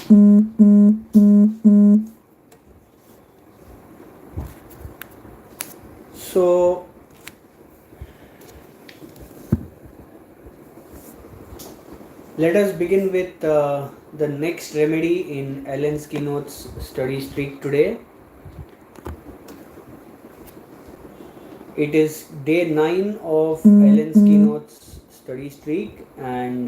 So let us begin with the next remedy in Alan's keynotes study streak today. It is day 9 of Alan's keynotes study streak, and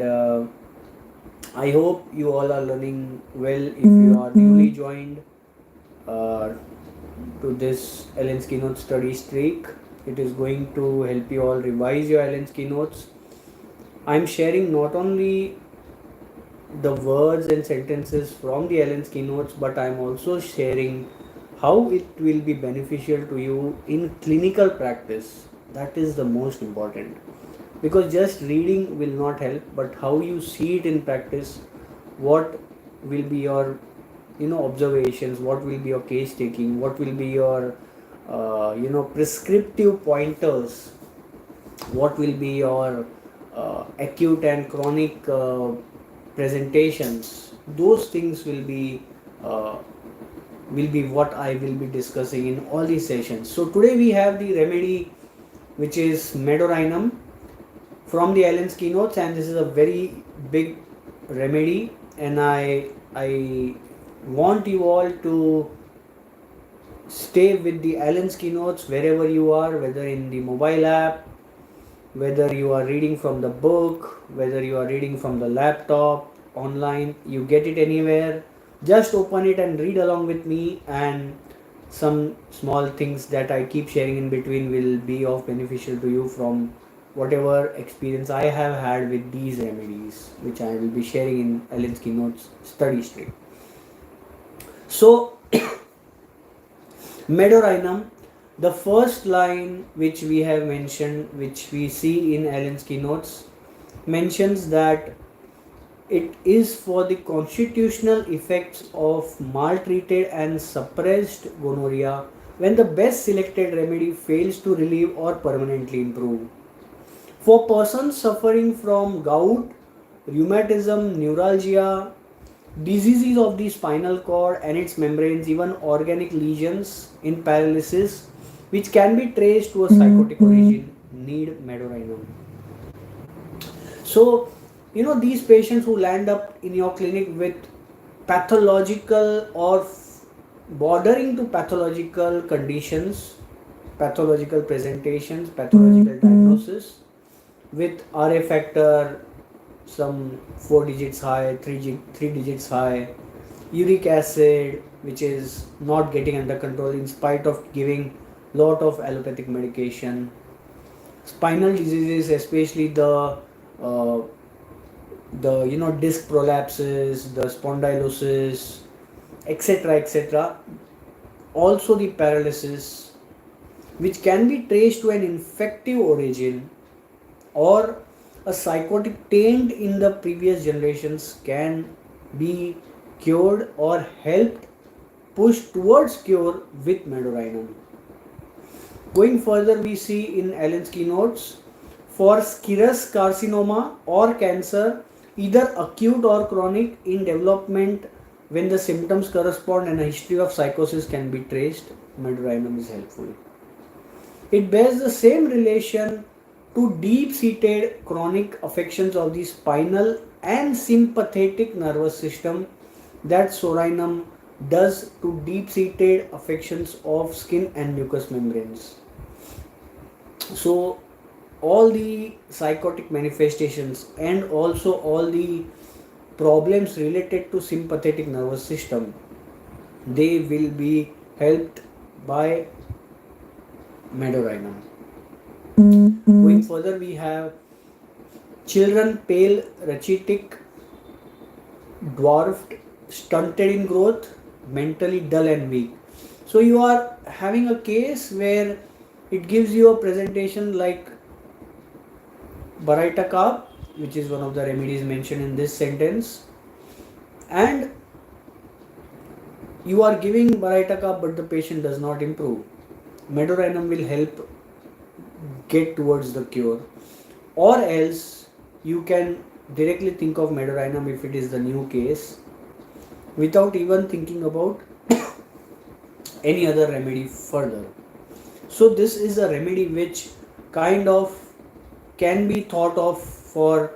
I hope you all are learning well. If you are newly joined uh, to this Alan's keynote study streak, it is going to help you all revise your Alan's keynotes. I'm sharing not only the words and sentences from the Allen's keynotes, but I'm also sharing how it will be beneficial to you in clinical practice. That is the most important, because just reading will not help, but how you see it in practice, what will be your observations, what will be your case taking, what will be your prescriptive pointers, what will be your acute and chronic presentations. Those things uh, will be what I will be discussing in all these sessions. So today we have the remedy, which is medorrhinum from the Allen's keynotes, and this is a very big remedy, and I want you all to stay with the Allen's keynotes wherever you are, whether in the mobile app, whether you are reading from the book, whether you are reading from the laptop, online, you get it anywhere. Just open it and read along with me, and some small things that I keep sharing in between will be of beneficial to you from whatever experience I have had with these remedies, which I will be sharing in Allen's keynotes study stream. So, medorrhinum, the first line which we have mentioned, which we see in Allen's keynotes, mentions that it is for the constitutional effects of maltreated and suppressed gonorrhea when the best selected remedy fails to relieve or permanently improve. For persons suffering from gout, rheumatism, neuralgia, diseases of the spinal cord and its membranes, even organic lesions in paralysis, which can be traced to a psychotic origin, need medorrhinum. So, these patients who land up in your clinic with pathological or bordering to pathological conditions, pathological presentations, pathological diagnosis with RA factor some 4 digits high, 3 digits high, uric acid which is not getting under control in spite of giving lot of allopathic medication, spinal diseases, especially uh, the disc prolapses, the spondylosis, etc., etc. Also the paralysis, which can be traced to an infective origin or a psychotic taint in the previous generations, can be cured or helped push towards cure with medorrhinum. Going further, we see in Allen's keynotes, for serous carcinoma or cancer, either acute or chronic in development, when the symptoms correspond and a history of psychosis can be traced, medorrhinum is helpful. It bears the same relation to deep-seated chronic affections of the spinal and sympathetic nervous system that sorinum does to deep-seated affections of skin and mucous membranes. So all the psychotic manifestations and also all the problems related to sympathetic nervous system, they will be helped by medorrhinum. Going further, we have children pale, rachitic, dwarfed, stunted in growth, mentally dull and weak. So you are having a case where it gives you a presentation like Baraita carb, which is one of the remedies mentioned in this sentence, and you are giving Baraita carb but the patient does not improve. Medorrhinum will help get towards the cure. Or else you can directly think of medorrhinum if it is the new case. without even thinking about any other remedy further. So this is a remedy which kind of can be thought of for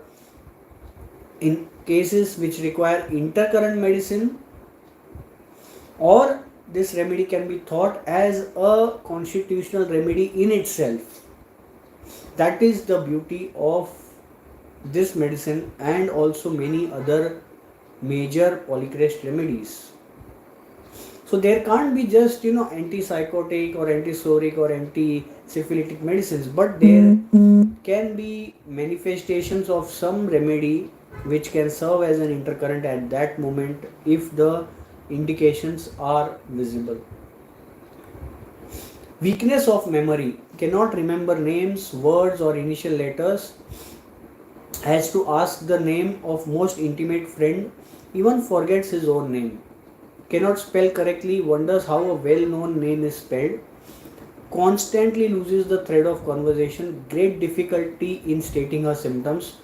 in cases which require intercurrent medicine, or this remedy can be thought as a constitutional remedy in itself. That is the beauty of this medicine and also many other major polycrest remedies. So there can't be just antipsychotic or antipsoric or anti-syphilitic medicines, but there can be manifestations of some remedy which can serve as an intercurrent at that moment if the indications are visible. Weakness of memory, cannot remember names, words or initial letters, has to ask the name of most intimate friend, even forgets his own name. Cannot spell correctly, wonders how a well-known name is spelled, constantly loses the thread of conversation, great difficulty in stating her symptoms,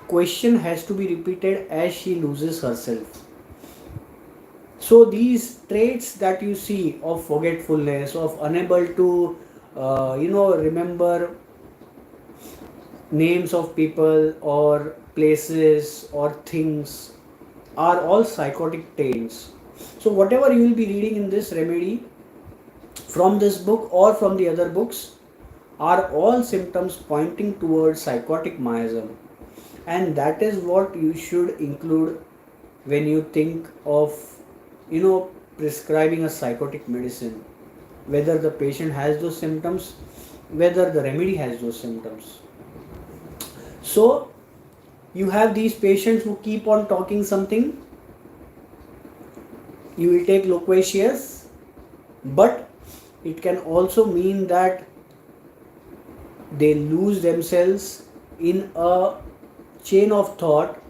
question has to be repeated as she loses herself. So these traits that you see of forgetfulness, of unable to remember names of people or places or things, are all psychotic traits. So whatever you will be reading in this remedy from this book or from the other books are all symptoms pointing towards psychotic miasm, and that is what you should include when you think of prescribing a psychotic medicine, whether the patient has those symptoms, whether the remedy has those symptoms. So you have these patients who keep on talking something, you will take loquacious, but it can also mean that they lose themselves in a chain of thought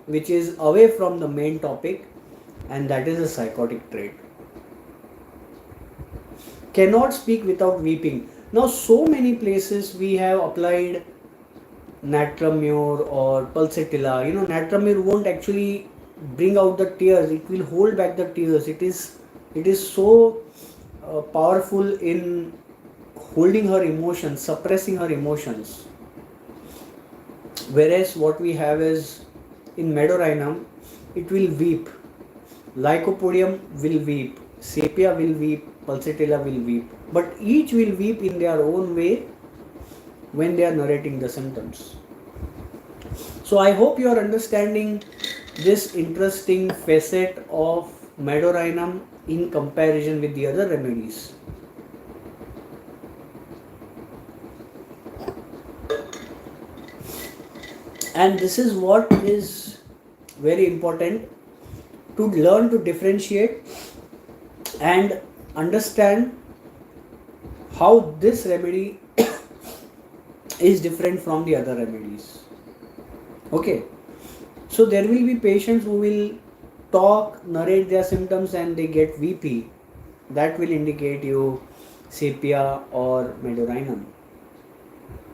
which is away from the main topic, and that is a psychotic trait. Cannot speak without weeping. Now so many places we have applied natramur or pulsatilla. Natramur won't actually bring out the tears, it will hold back the tears. It is so powerful in holding her emotions, suppressing her emotions. Whereas what we have is in medorrhinum, it will weep, lycopodium will weep, sepia will weep, pulsatilla will weep, but each will weep in their own way when they are narrating the symptoms. So I hope you are understanding this interesting facet of medorrhinum in comparison with the other remedies. And this is what is very important, to learn to differentiate and understand how this remedy is different from the other remedies. Okay, so there will be patients who will talk, narrate their symptoms and they get weepy. That will indicate you sepia or medorrhinum.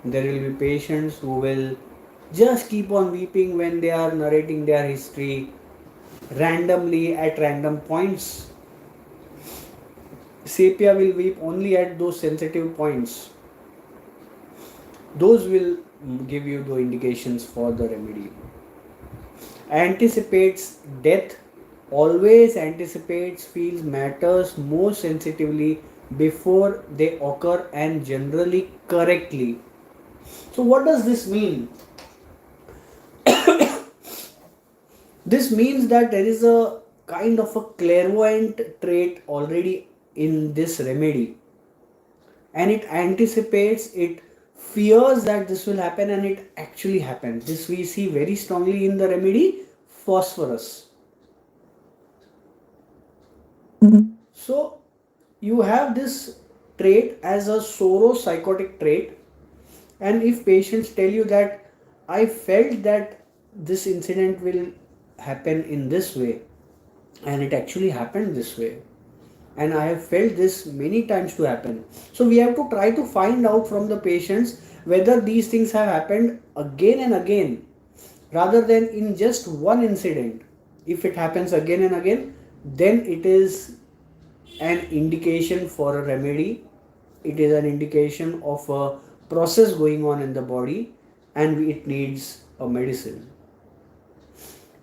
There will be patients who will just keep on weeping when they are narrating their history randomly at random points. Sepia will weep only at those sensitive points. Those will give you the indications for the remedy. Anticipates death, always anticipates, feels matters most sensitively before they occur and generally correctly. So what does this mean? This means that there is a kind of a clairvoyant trait already in this remedy, and it anticipates, it fears that this will happen, and it actually happens. This we see very strongly in the remedy phosphorus. So you have this trait as a psychotic trait, and if patients tell you that I felt that this incident will happen in this way, and it actually happened this way, and I have felt this many times to happen. So we have to try to find out from the patients whether these things have happened again and again rather than in just one incident. If it happens again and again, then it is an indication for a remedy. It is an indication of a process going on in the body and it needs a medicine.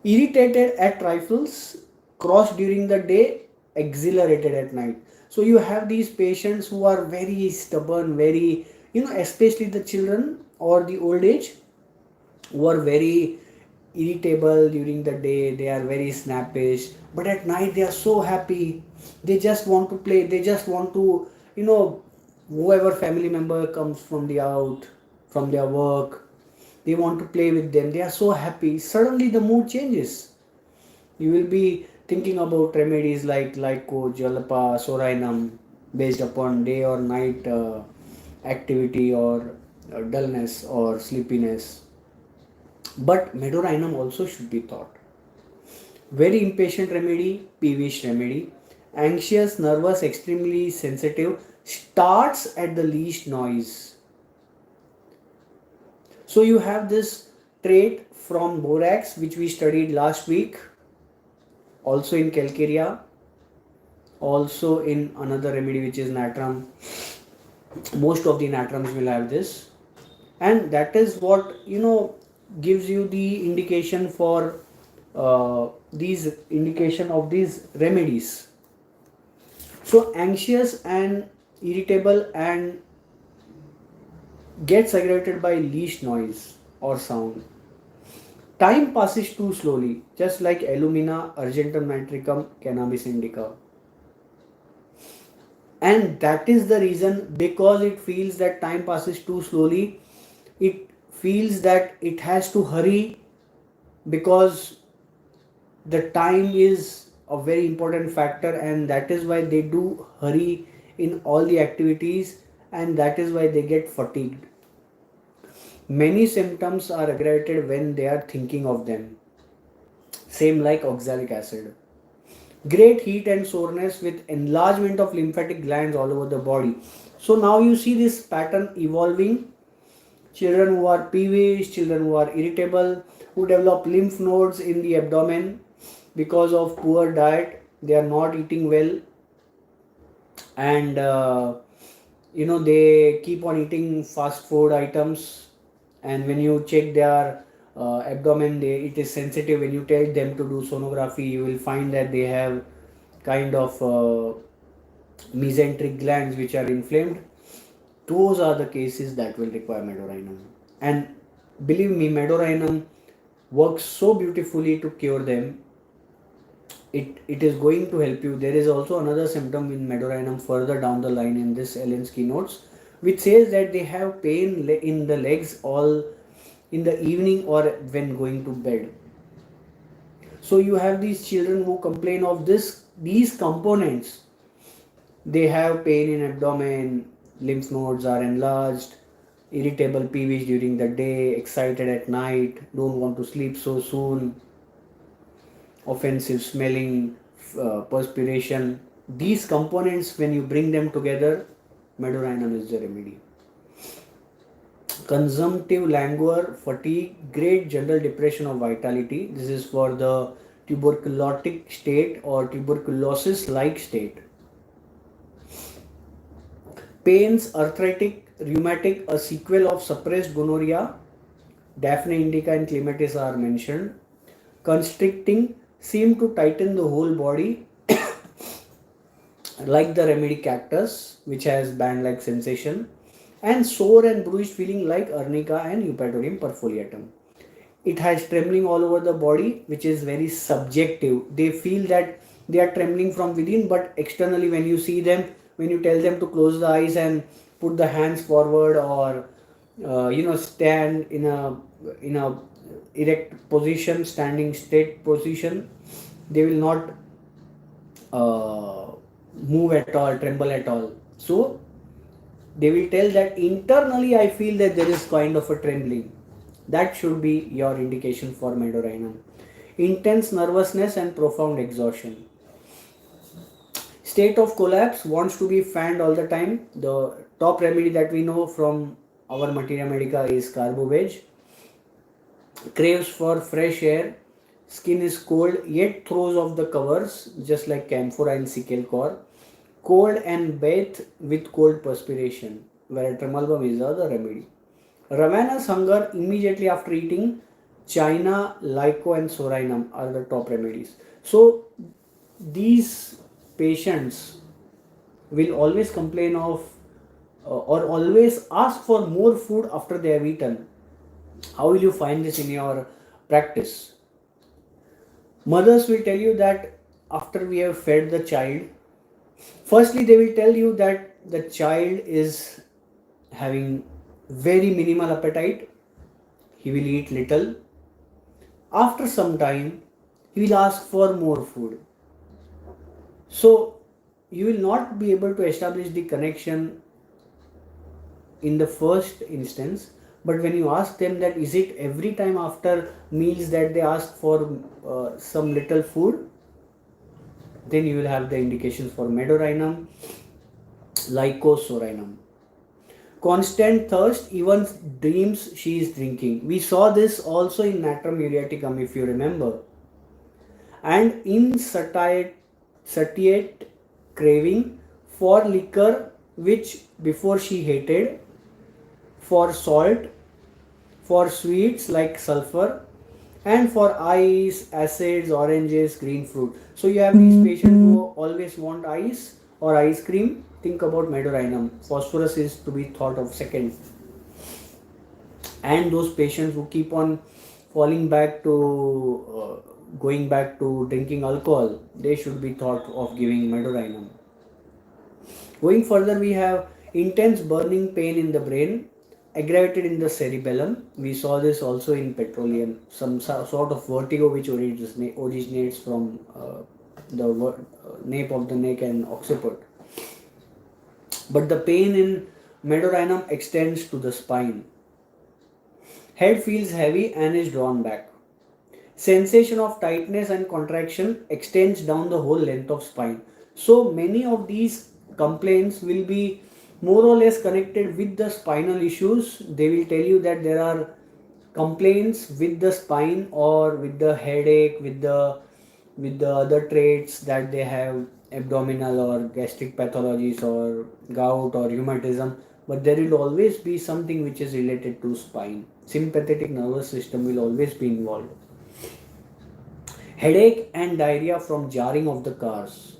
Irritated at trifles, cross during the day, exhilarated at night. So you have these patients who are very stubborn, very, especially the children or the old age, who are very irritable during the day. They are very snappish, but at night they are so happy. They just want to play. They just want to, whoever family member comes from the out, from their work, they want to play with them. They are so happy. Suddenly the mood changes. You will be thinking about remedies like Lyco, Jalapa, Sorainum, based upon day or night activity or dullness or sleepiness. But medorrhinum also should be thought. Very impatient remedy, peevish remedy. Anxious, nervous, extremely sensitive, starts at the least noise. So you have this trait from borax, which we studied last week, also in calcarea, also in another remedy which is natrum. Most of the natrums will have this, and that is what gives you the indication for these indication of these remedies. So anxious and irritable and gets aggravated by least noise or sound. Time passes too slowly, just like Illumina, Argentum nitricum, Cannabis indica. And that is the reason, because it feels that time passes too slowly, it feels that it has to hurry, because the time is a very important factor, and that is why they do hurry in all the activities, and that is why they get fatigued. Many symptoms are aggravated when they are thinking of them. Same like oxalic acid. Great heat and soreness with enlargement of lymphatic glands all over the body. So now you see this pattern evolving. Children who are peevish, children who are irritable, who develop lymph nodes in the abdomen because of poor diet, they are not eating well, and they keep on eating fast food items, and when you check their abdomen, it is sensitive. When you tell them to do sonography, you will find that they have kind of mesenteric glands which are inflamed. Those are the cases that will require medorrhinum, and believe me, medorrhinum works so beautifully to cure them. It is going to help you. There is also another symptom in medorrhinum further down the line in this Ellen's keynotes, which says that they have pain in the legs all in the evening or when going to bed. So you have these children who complain of these components. They have pain in abdomen, lymph nodes are enlarged, irritable, peevish during the day, excited at night, don't want to sleep so soon, offensive smelling, perspiration. These components, when you bring them together, medorrhinum is the remedy. Consumptive languor, fatigue, great general depression of vitality. This is for the tuberculotic state or tuberculosis-like state. Pains, arthritic, rheumatic, a sequel of suppressed gonorrhea. Daphne indica and clematis are mentioned. Constricting, seem to tighten the whole body like the remedy cactus, which has band-like sensation, and sore and bruised feeling like arnica and eupatorium perfoliatum. It has trembling all over the body, which is very subjective. They feel that they are trembling from within, but externally when you see them, when you tell them to close the eyes and put the hands forward, or stand in a erect position, standing straight position, they will not move at all, tremble at all. So they will tell that internally I feel that there is kind of a trembling. That should be your indication for medorrhinum. Intense nervousness and profound exhaustion. State of collapse, wants to be fanned all the time. The top remedy that we know from our materia medica is carboveg. Craves for fresh air, Skin is cold yet throws off the covers just like camphora and sickle core. Cold and bathe with cold perspiration, where tremalbum is the other remedy. Ravenous hunger immediately after eating. China, Lyco and Sorinum are the top remedies. So these patients will always complain of or always ask for more food after they have eaten. How will you find this in your practice? Mothers will tell you that after we have fed the child, firstly they will tell you that the child is having very minimal appetite, he will eat little. After some time, he will ask for more food. So you will not be able to establish the connection in the first instance, but when you ask them that is it every time after meals that they ask for some little food, then you will have the indications for medorrhinum, lycosorinum. Constant thirst, even dreams she is drinking. We saw this also in natrum muriaticum, if you remember. And insatiate craving for liquor, which before she hated, for salt, for sweets like sulfur, and for ice, acids, oranges, green fruit. So you have these patients who always want ice or ice cream. Think about medorrhinum. Phosphorus is to be thought of second. And those patients who keep on falling back to going back to drinking alcohol, they should be thought of giving medorrhinum. Going further, we have intense burning pain in the brain, aggravated in the cerebellum. We saw this also in petroleum, some sort of vertigo which originates from the nape of the neck and occiput. But the pain in medorrhinum extends to the spine. Head feels heavy and is drawn back. Sensation of tightness and contraction extends down the whole length of spine. So many of these complaints will be more or less connected with the spinal issues. They will tell you that there are complaints with the spine or with the headache, with the other traits that they have, abdominal or gastric pathologies or gout or rheumatism, but there will always be something which is related to spine. Sympathetic nervous system will always be involved. Headache and diarrhea from jarring of the cars.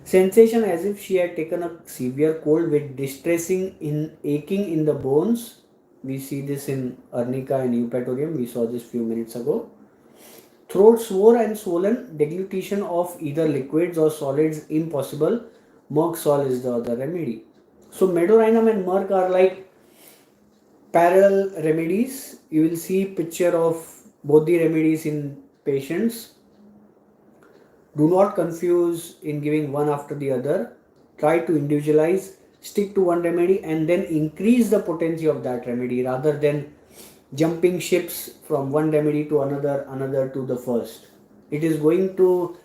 Sensation as if she had taken a severe cold with distressing in aching in the bones. We see this in arnica and eupatorium. We saw this few minutes ago. Throat sore and swollen, deglutition of either liquids or solids impossible. Merck sol is the other remedy. So medorrhinum and Merck are like parallel remedies. You will see picture of both the remedies in patients. Do not confuse in giving one after the other. Try to individualize, stick to one remedy and then increase the potency of that remedy rather than jumping ships from one remedy to another to the first. It is going to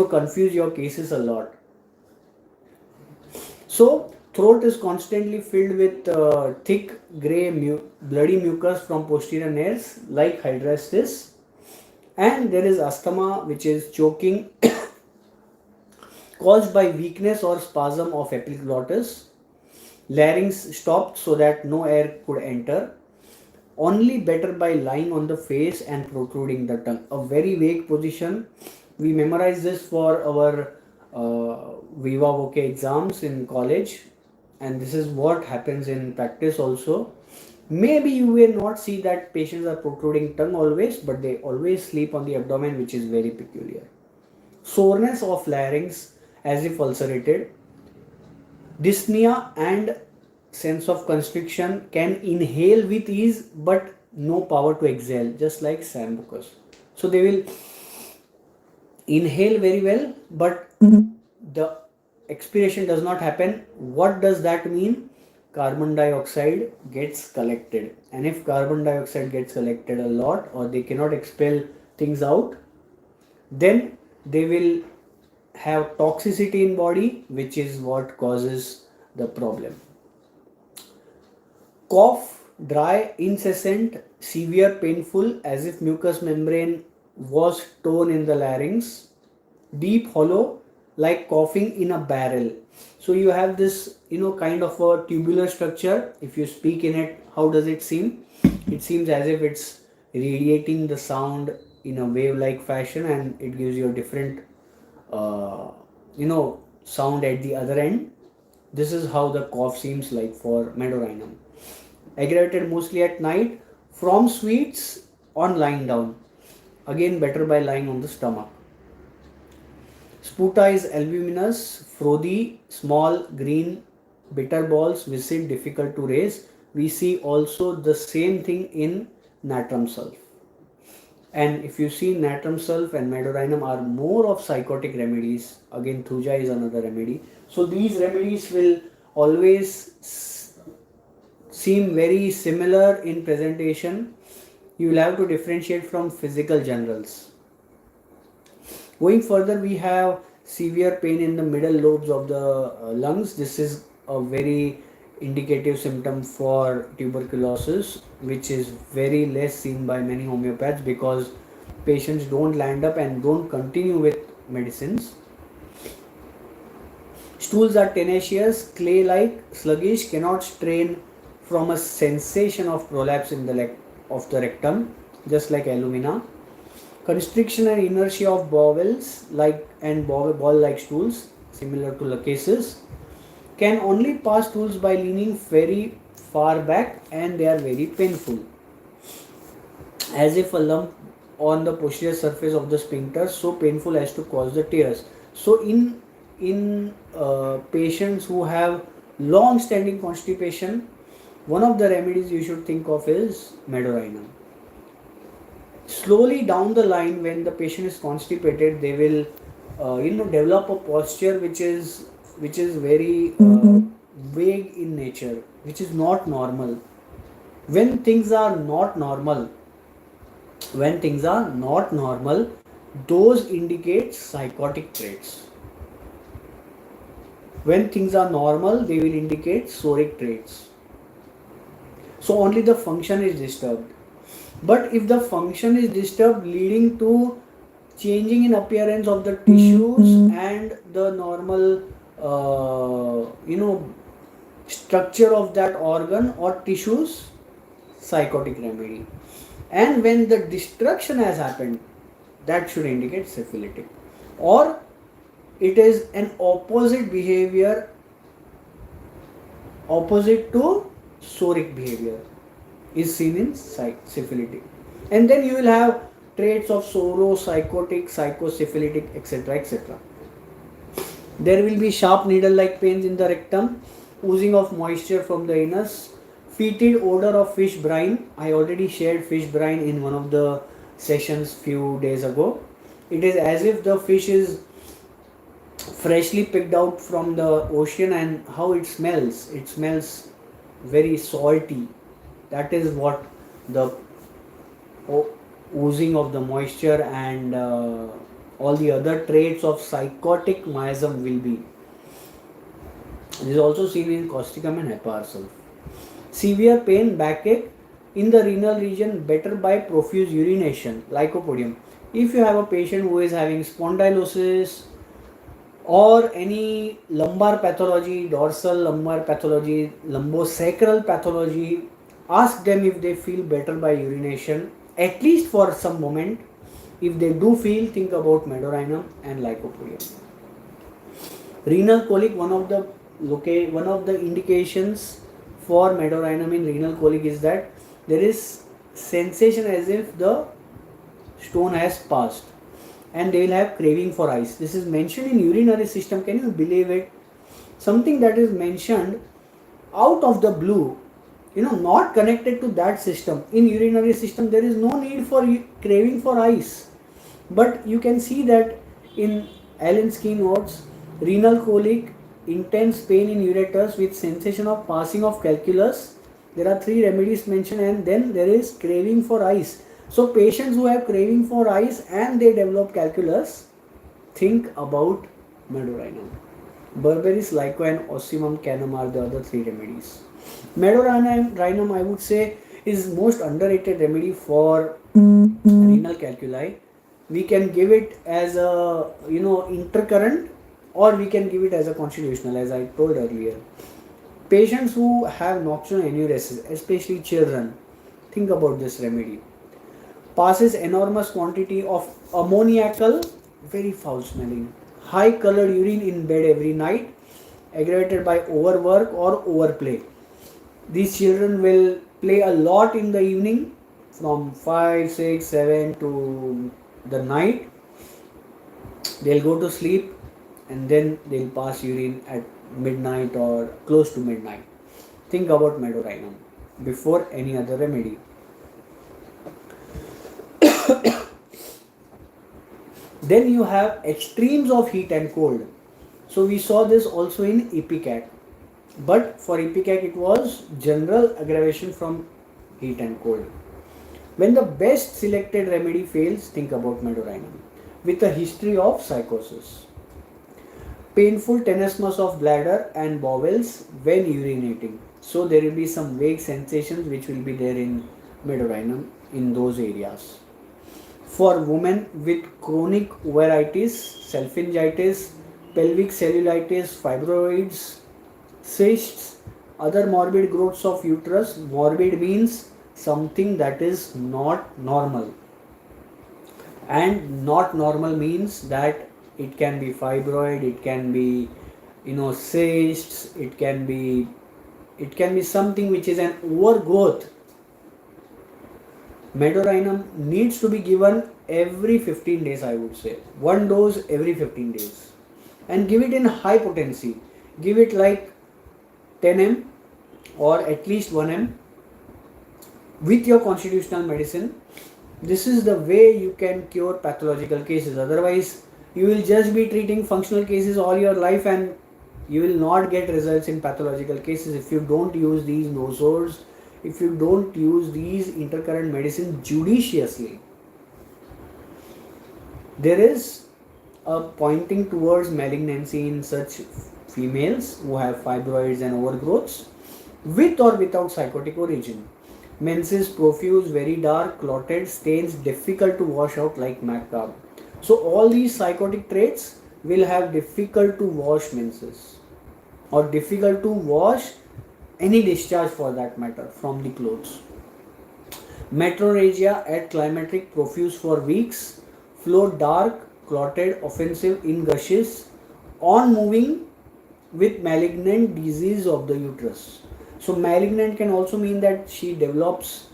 confuse your cases a lot. So throat is constantly filled with thick grey bloody mucus from posterior nares like hydrastis, and there is asthma which is choking caused by weakness or spasm of epiglottis. Larynx stopped so that no air could enter. Only better by lying on the face and protruding the tongue. A very vague position. We memorize this for our Viva Voce exams in college, and this is what happens in practice also. Maybe you will not see that patients are protruding tongue always, but they always sleep on the abdomen, which is very peculiar. Soreness of larynx as if ulcerated. Dyspnea and sense of constriction, can inhale with ease but no power to exhale, just like Sambucus. So they will inhale very well, but the expiration does not happen. What does that mean? Carbon dioxide gets collected, and if carbon dioxide gets collected a lot or they cannot expel things out, then they will have toxicity in body, which is what causes the problem. Cough, dry, incessant, severe painful as if mucous membrane was torn in the larynx, deep hollow like coughing in a barrel. So you have this, kind of a tubular structure. If you speak in it, how does it seem? It seems as if it's radiating the sound in a wave like fashion, and it gives you a different sound at the other end. This is how the cough seems like for medorrhinum. Aggravated mostly at night from sweets on lying down. Again, better by lying on the stomach. Sputa is albuminous, frothy, small, green, bitter balls, viscid, difficult to raise. We see also the same thing in natrum sulf. And if you see natrum sulf and medorrhinum are more of psychotic remedies, again thuja is another remedy. So these remedies will always seem very similar in presentation. You will have to differentiate from physical generals. Going further, we have severe pain in the middle lobes of the lungs. This is a very indicative symptom for tuberculosis, which is very less seen by many homeopaths because patients don't land up and don't continue with medicines. Stools are tenacious, clay-like, sluggish, cannot strain from a sensation of prolapse in the of the rectum, just like alumina. Constriction and inertia of bowels and ball-like stools, similar to lachesis, can only pass stools by leaning very far back, and they are very painful, as if a lump on the posterior surface of the sphincter, so painful as to cause the tears. So in patients who have long-standing constipation, one of the remedies you should think of is medorrhinum. Slowly down the line, when the patient is constipated, they will develop a posture which is very vague in nature, which is not normal. When things are not normal, those indicate psychotic traits. When things are normal, they will indicate soric traits. So only the function is disturbed. But if the function is disturbed, leading to changing in appearance of the tissues and the normal structure of that organ or tissues, psychotic remedy. And when the destruction has happened, that should indicate syphilitic. Or it is an opposite behavior, opposite to soric behavior, is seen in syphilitic. And then you will have traits of sorrow, psychotic, psychosyphilitic, etc. etc. There will be sharp needle-like pains in the rectum, oozing of moisture from the anus, fetid odor of fish brine. I already shared fish brine in one of the sessions few days ago. It is as if the fish is freshly picked out from the ocean, and how it smells. It smells very salty. That is what the oozing of the moisture and all the other traits of psychotic miasm will be. This is also seen in causticum and heparin sulf. Severe pain, backache in the renal region, better by profuse urination, lycopodium. If you have a patient who is having spondylosis or any lumbar pathology, dorsal lumbar pathology, lumbosacral pathology, ask them if they feel better by urination, at least for some moment. If they do feel, think about medorrhinum and lycopodium. Renal colic, one of the indications for medorrhinum in renal colic is that there is sensation as if the stone has passed, and they will have craving for ice. This is mentioned in urinary system. Can you believe it? Something that is mentioned out of the blue, not connected to that system. In urinary system, there is no need for craving for ice. But you can see that in Allen's keynotes, renal colic, intense pain in ureters with sensation of passing of calculus. There are 3 remedies mentioned, and then there is craving for ice. So patients who have craving for ice and they develop calculus, think about medorrhinum. Berberis, Lyco and Ossimum canum are the other 3 remedies. Medorrhinum, I would say, is most underrated remedy for renal calculi. We can give it as a intercurrent, or we can give it as a constitutional, as I told earlier. Patients who have nocturnal enuresis, especially children, think about this remedy. Passes enormous quantity of ammoniacal, very foul smelling, high colored urine in bed every night, aggravated by overwork or overplay. These children will play a lot in the evening from 5, 6, 7 to the night. They'll go to sleep and then they'll pass urine at midnight or close to midnight. Think about medorrhinum before any other remedy. Then you have extremes of heat and cold. So we saw this also in ipecac. But for ipecac it was general aggravation from heat and cold. When the best selected remedy fails, think about medorrhinum. With a history of psychosis. Painful tenesmus of bladder and bowels when urinating. So there will be some vague sensations which will be there in medorrhinum in those areas. For women with chronic ovaritis, selphingitis, pelvic cellulitis, fibroids, cysts, other morbid growths of uterus. Morbid means something that is not normal, and not normal means that it can be fibroid, it can be cysts, it can be something which is an overgrowth. Medorrhinum needs to be given every 15 days, I would say. One dose every 15 days. And give it in high potency. Give it like 10 m or at least 1 m with your constitutional medicine. This is the way you can cure pathological cases. Otherwise, you will just be treating functional cases all your life and you will not get results in pathological cases if you don't use these nosors, if you don't use these intercurrent medicine judiciously. There is a pointing towards malignancy in such females who have fibroids and overgrowths with or without psychotic origin. Menses profuse, very dark, clotted, stains difficult to wash out like macabre. So all these psychotic traits will have difficult to wash menses or difficult to wash any discharge for that matter from the clothes. Metrorrhagia at climacteric, profuse for weeks, flow dark, clotted, offensive in gushes, on moving with malignant disease of the uterus. So malignant can also mean that she develops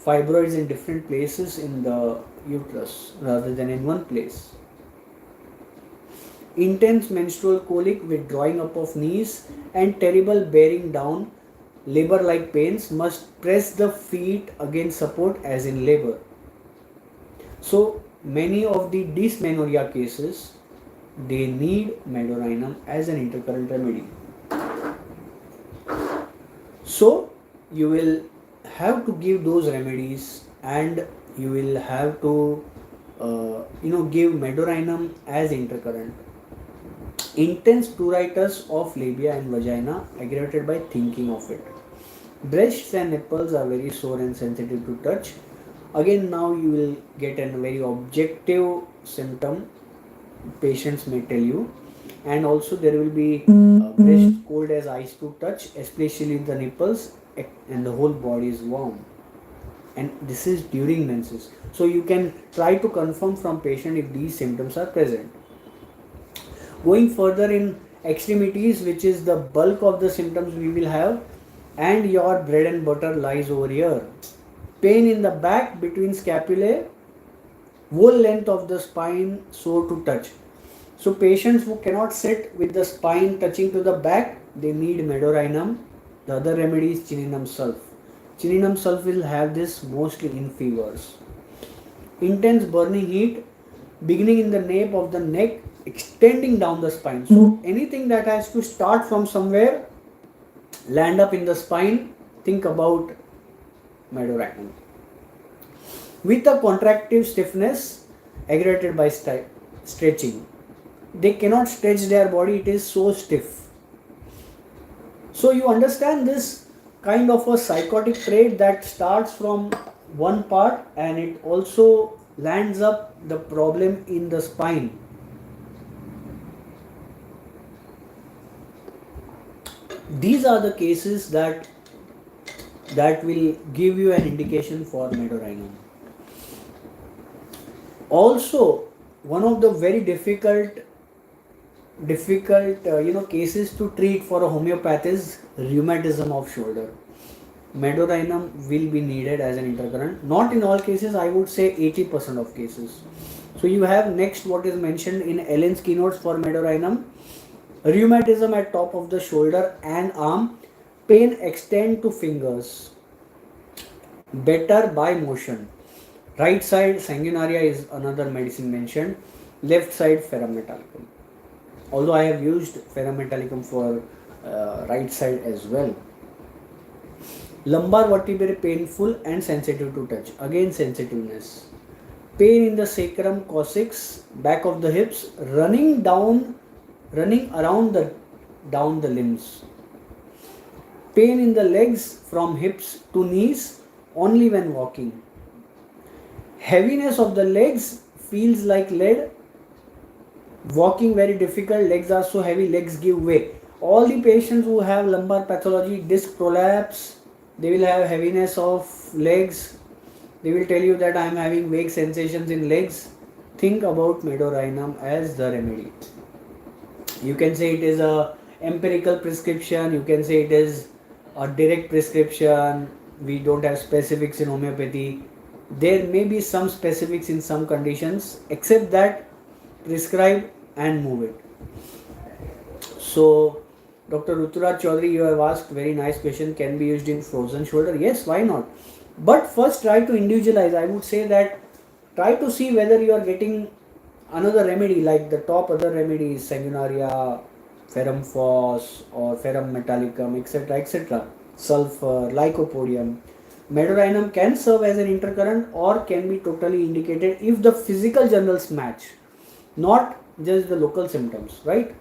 fibroids in different places in the uterus rather than in one place. Intense menstrual colic with drawing up of knees and terrible bearing down, labor-like pains, must press the feet against support as in labor. So many of the dysmenorrhea cases, they need medorrhinum as an intercurrent remedy. So you will have to give those remedies and you will have to give medorrhinum as intercurrent. Intense pruritus of labia and vagina aggravated by thinking of it. Breasts and nipples are very sore and sensitive to touch. Again, now you will get a very objective symptom patients may tell you, and also there will be breast cold as ice to touch, especially the nipples, and the whole body is warm, and this is during menses. So you can try to confirm from patient if these symptoms are present. Going further in extremities, which is the bulk of the symptoms we will have, and your bread and butter lies over here. Pain in the back between scapulae, whole length of the spine sore to touch. So patients who cannot sit with the spine touching to the back, they need medorrhinum. The other remedy is chininum sulph. Chininum sulph will have this mostly in fevers. Intense burning heat beginning in the nape of the neck, extending down the spine. So anything that has to start from somewhere, land up in the spine, think about medorrhinum. With a contractive stiffness aggravated by stretching. They cannot stretch their body, it is so stiff. So you understand this kind of a psychotic trait that starts from one part and it also lands up the problem in the spine. These are the cases that will give you an indication for medorrhinum. Also, one of the very difficult cases to treat for a homeopath is rheumatism of shoulder. Medorrhinum will be needed as an intercurrent. Not in all cases, I would say 80% of cases. So you have next what is mentioned in Ellen's keynotes for medorrhinum. Rheumatism at top of the shoulder and arm. Pain extend to fingers. Better by motion. Right side sanguinaria is another medicine mentioned. Left side ferrum metallicum. Although I have used ferrum metallicum for right side as well. Lumbar vertebrae painful and sensitive to touch. Again sensitiveness. Pain in the sacrum coccyx, back of the hips, running around down the limbs. Pain in the legs from hips to knees only when walking. Heaviness of the legs, feels like lead. Walking very difficult, legs are so heavy, legs give way. All the patients who have lumbar pathology, disc prolapse, they will have heaviness of legs. They will tell you that I am having vague sensations in legs. Think about medorrhinum as the remedy. You can say it is a empirical prescription. You can say it is a direct prescription. We don't have specifics in homeopathy. There may be some specifics in some conditions, except that prescribe and move it. So, Dr. Ruturaj Chaudhary, you have asked very nice question. Can be used in frozen shoulder? Yes, why not? But first try to individualize. I would say that try to see whether you are getting another remedy like the top other remedies, sanguinaria, ferrum phos or ferrum metallicum, etc., etc., sulfur, lycopodium. Medorrhinum can serve as an intercurrent or can be totally indicated if the physical journals match, not just the local symptoms, right?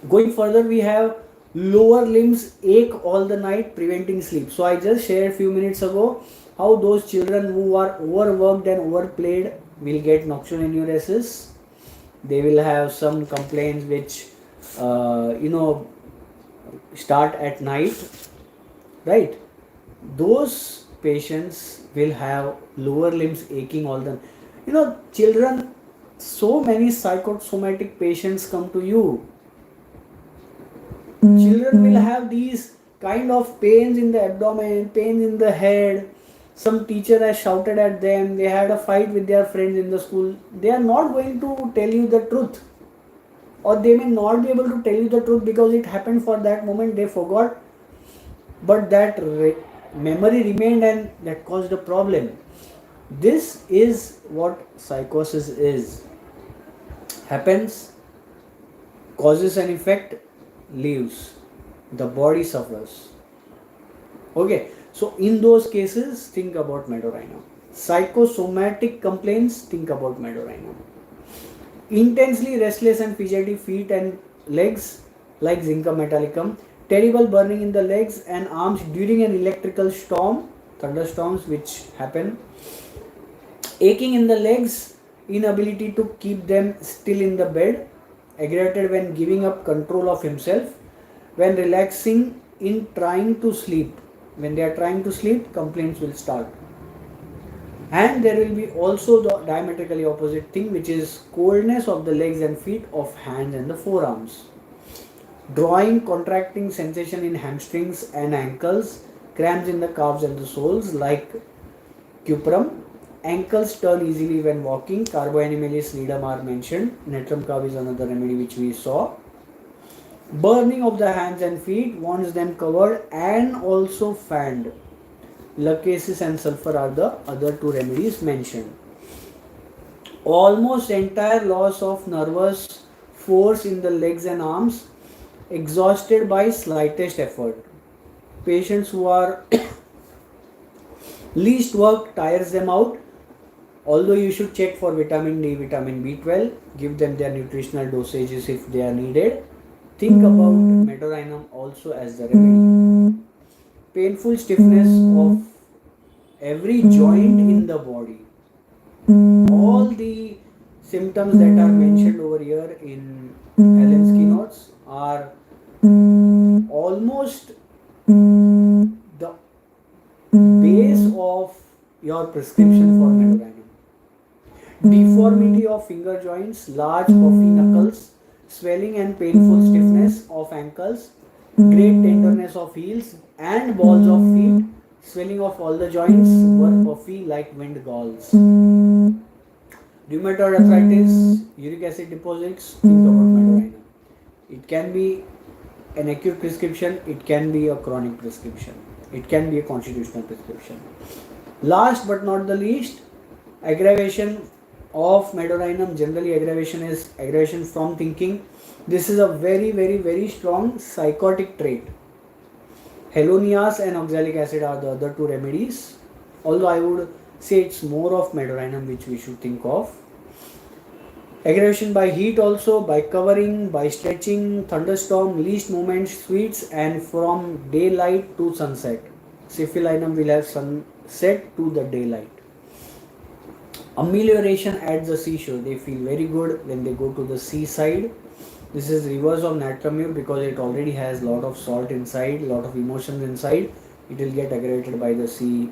Going further, we have lower limbs ache all the night, preventing sleep. So I just shared a few minutes ago how those children who are overworked and overplayed will get nocturnal enuresis. They will have some complaints which start at night, right? Those patients will have lower limbs aching all the children. So many psychosomatic patients come to you. Children will have these kind of pains in the abdomen, pains in the head. Some teacher has shouted at them. They had a fight with their friends in the school. They are not going to tell you the truth, or they may not be able to tell you the truth because it happened for that moment. They forgot, but that memory remained and that caused a problem. This is what psychosis is. Happens, causes an effect, leaves. The body suffers. Okay, so in those cases, think about medorrhinum. Psychosomatic complaints, think about medorrhinum. Intensely restless and fidgety feet and legs, like Zinca metallicum. Terrible burning in the legs and arms during an electrical storm, thunderstorms which happen. Aching in the legs, inability to keep them still in the bed, aggravated when giving up control of himself, when relaxing in trying to sleep. When they are trying to sleep, complaints will start. And there will be also the diametrically opposite thing, which is coldness of the legs and feet, of hands and the forearms. Drawing, contracting sensation in hamstrings and ankles, cramps in the calves and the soles like cuprum. Ankles turn easily when walking. Carboanimelis nidum are mentioned. Natrum curve is another remedy which we saw. Burning of the hands and feet, wants them covered and also fanned. Lachesis and sulfur are the other two remedies mentioned. Almost entire loss of nervous force in the legs and arms, exhausted by slightest effort. Patients who are least work tires them out. Although you should check for vitamin D, vitamin B12, give them their nutritional dosages if they are needed. Think about medorrhinum also as the remedy. painful stiffness of every joint in the body. All the symptoms that are mentioned over here in Helen's keynotes are almost the base of your prescription for medorrhinum. Deformity of finger joints, large puffy knuckles, swelling and painful stiffness of ankles, great tenderness of heels and balls of feet, swelling of all the joints were puffy like wind galls. Rheumatoid arthritis, uric acid deposits, think about medorrhinum. It can be an acute prescription, it can be a chronic prescription, it can be a constitutional prescription. Last but not the least, aggravation of medorrhinum. Generally aggravation is aggravation from thinking. This is a very strong psychotic trait. Helonias and oxalic acid are the other two remedies, although I would say it's more of medorrhinum which we should think of. Aggravation by heat also, by covering, by stretching, thunderstorm, least movement, sweets, and from daylight to sunset. Syphilinum will have sunset to the daylight. Amelioration at the seashore. They feel very good when they go to the seaside. This is reverse of natriumur because it already has lot of salt inside, lot of emotions inside. It will get aggravated by the sea,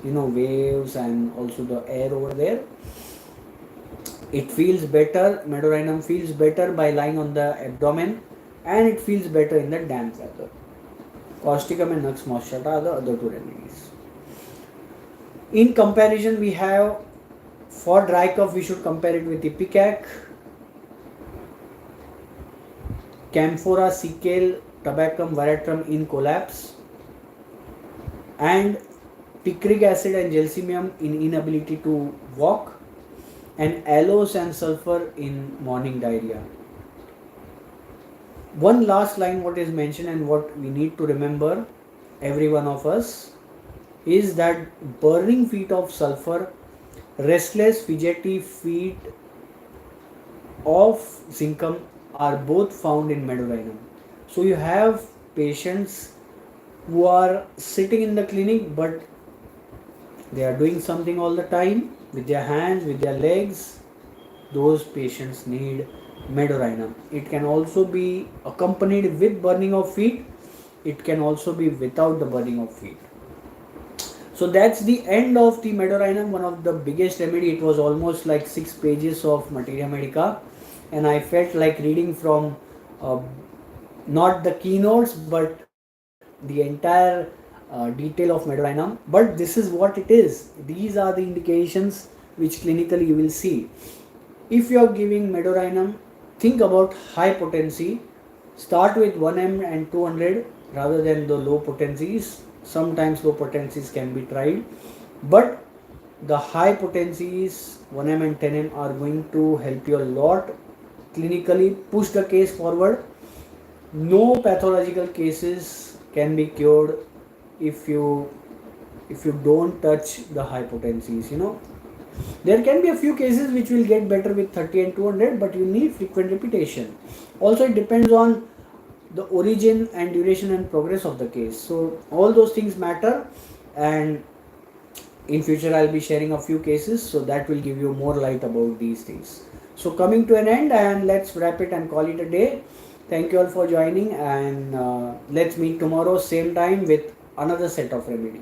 waves and also the air over there. It feels better. Medorrhinum feels better by lying on the abdomen, and it feels better in the damp weather. Causticum and Nux moschata are the other two remedies. In comparison, we have for dry cough, we should compare it with Ipecac, Camphora, Cical, Tabacum, Veratrum in collapse, and picric acid and gelsemium in inability to walk, and aloes and sulfur in morning diarrhea. One last line what is mentioned and what we need to remember, every one of us, is that burning feet of sulfur, restless fidgety feet of zincum are both found in medorrhinum. So you have patients who are sitting in the clinic but they are doing something all the time with their hands, with their legs. Those patients need medorrhinum. It can also be accompanied with burning of feet. It can also be without the burning of feet. So that's the end of the medorrhinum, one of the biggest remedy. It was almost like 6 pages of materia medica, and I felt like reading from not the keynotes but the entire detail of medorrhinum. But this is what it is. These are the indications which clinically you will see. If you are giving medorrhinum, think about high potency. Start with 1m and 200 rather than the low potencies. Sometimes low potencies can be tried, but the high potencies 1m and 10m are going to help you a lot clinically, push the case forward. No pathological cases can be cured if you don't touch the high potencies. There can be a few cases which will get better with 30 and 200, but you need frequent repetition. Also, it depends on the origin and duration and progress of the case. So all those things matter, and in future I'll be sharing a few cases, so that will give you more light about these things. So coming to an end, and let's wrap it and call it a day. Thank you all for joining, and let's meet tomorrow same time with another set of remedy.